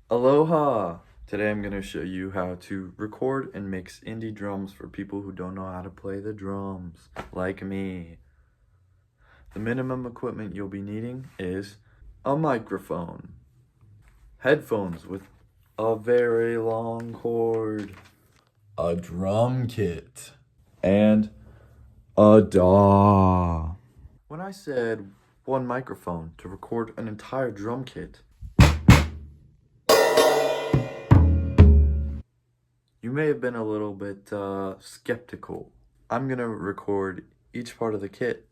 Aloha! Today I'm going to show you how to record and mix indie drums for people who don't know how to play the drums, like me. The minimum equipment you'll be needing is a microphone, headphones with a very long cord, a drum kit, and a DAW. When I said one microphone to record an entire drum kit, you may have been a little bit skeptical. I'm gonna record each part of the kit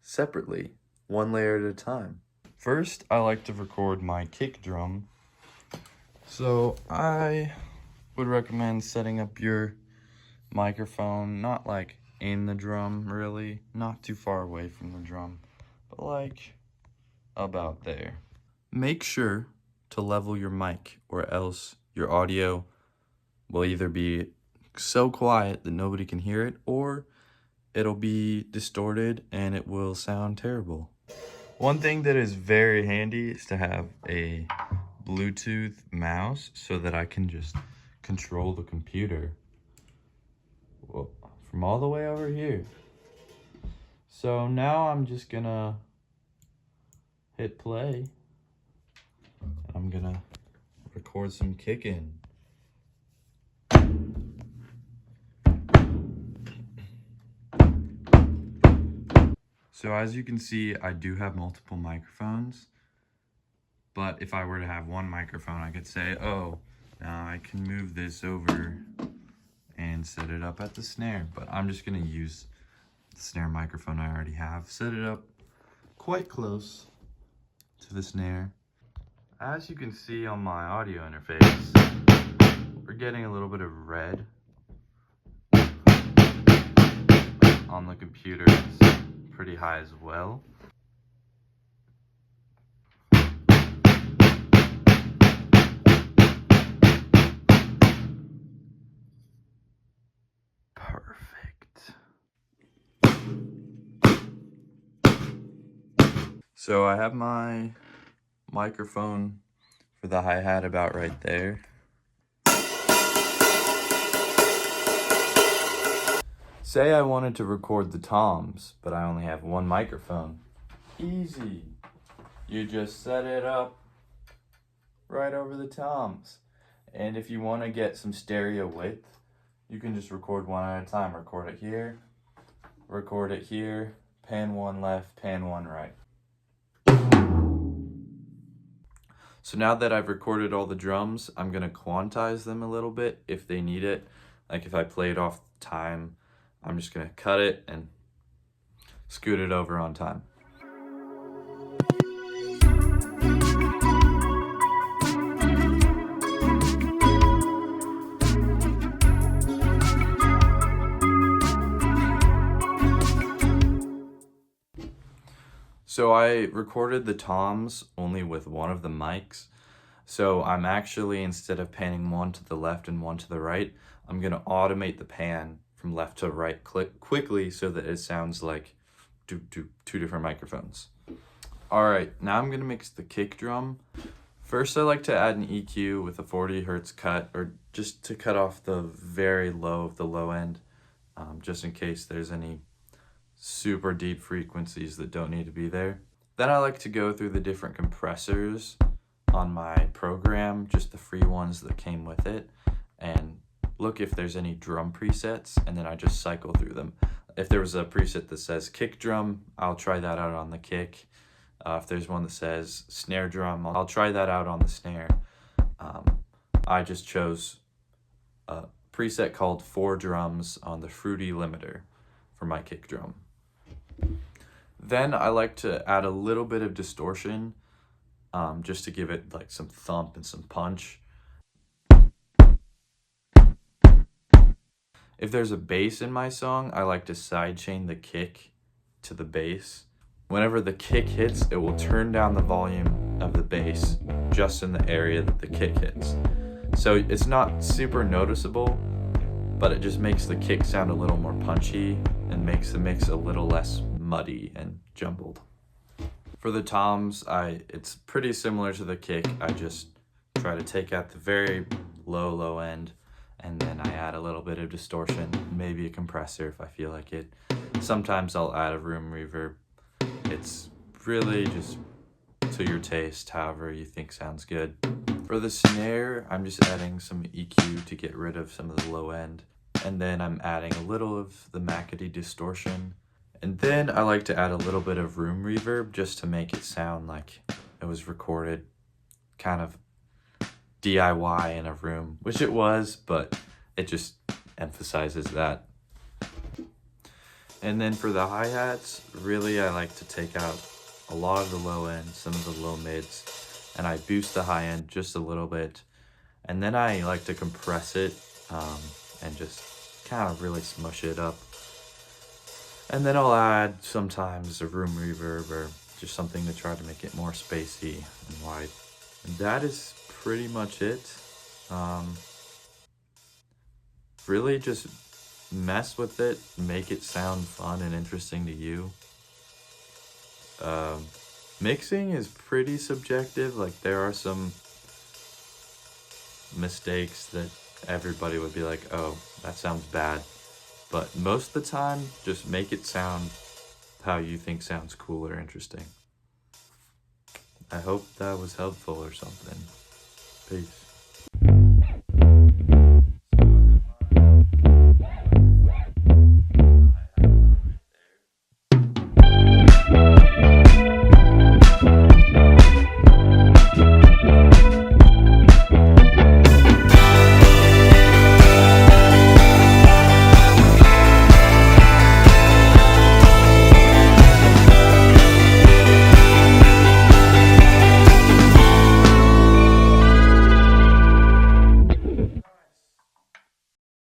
separately, one layer at a time. First, I like to record my kick drum. So I would recommend setting up your microphone, not like in the drum really, not too far away from the drum, but like about there. Make sure to level your mic or else your audio will either be so quiet that nobody can hear it, or it'll be distorted and it will sound terrible. One thing that is very handy is to have a Bluetooth mouse so that I can just control the computer from all the way over here. So now I'm just gonna hit play. I'm gonna record some kicking. So as you can see, I do have multiple microphones, but if I were to have one microphone, I could say, oh, now I can move this over and set it up at the snare, but I'm just gonna use the snare microphone I already have, set it up quite close to the snare. As you can see on my audio interface, we're getting a little bit of red on the computer. It's pretty high as well. Perfect. So I have my microphone for the hi-hat about right there. Say I wanted to record the toms, but I only have one microphone. Easy. You just set it up right over the toms. And if you want to get some stereo width, you can just record one at a time. Record it here, pan one left, pan one right. So now that I've recorded all the drums, I'm going to quantize them a little bit if they need it. Like if I played off time, I'm just going to cut it and scoot it over on time. So I recorded the toms only with one of the mics. So I'm actually, instead of panning one to the left and one to the right, I'm gonna automate the pan from left to right quickly so that it sounds like two different microphones. All right, now I'm gonna mix the kick drum. First, I like to add an EQ with a 40 hertz cut, or just to cut off the very low of the low end, just in case there's any super deep frequencies that don't need to be there. Then I like to go through the different compressors on my program, just the free ones that came with it, and look if there's any drum presets, and then I just cycle through them. If there was a preset that says kick drum, I'll try that out on the kick. If there's one that says snare drum, I'll try that out on the snare. I just chose a preset called 4 drums on the Fruity limiter for my kick drum. Then I like to add a little bit of distortion, just to give it like some thump and some punch. If there's a bass in my song, I like to sidechain the kick to the bass. Whenever the kick hits, it will turn down the volume of the bass just in the area that the kick hits. So it's not super noticeable, but it just makes the kick sound a little more punchy and makes the mix a little less muddy and jumbled. For the toms, it's pretty similar to the kick. I just try to take out the very low end, and then I add a little bit of distortion, maybe a compressor if I feel like it. Sometimes I'll add a room reverb. It's really just to your taste, however you think sounds good. For the snare, I'm just adding some EQ to get rid of some of the low end. And then I'm adding a little of the McAdee distortion. And then I like to add a little bit of room reverb just to make it sound like it was recorded kind of DIY in a room, which it was, but it just emphasizes that. And then for the hi-hats, really I like to take out a lot of the low end, some of the low mids, and I boost the high end just a little bit. And then I like to compress it and just kind of really smush it up. And then I'll add sometimes a room reverb or just something to try to make it more spacey and wide. And that is pretty much it. Really just mess with it, make it sound fun and interesting to you. Mixing is pretty subjective. Like, there are some mistakes that everybody would be like, oh, that sounds bad. But most of the time, just make it sound how you think sounds cool or interesting. I hope that was helpful or something. Peace.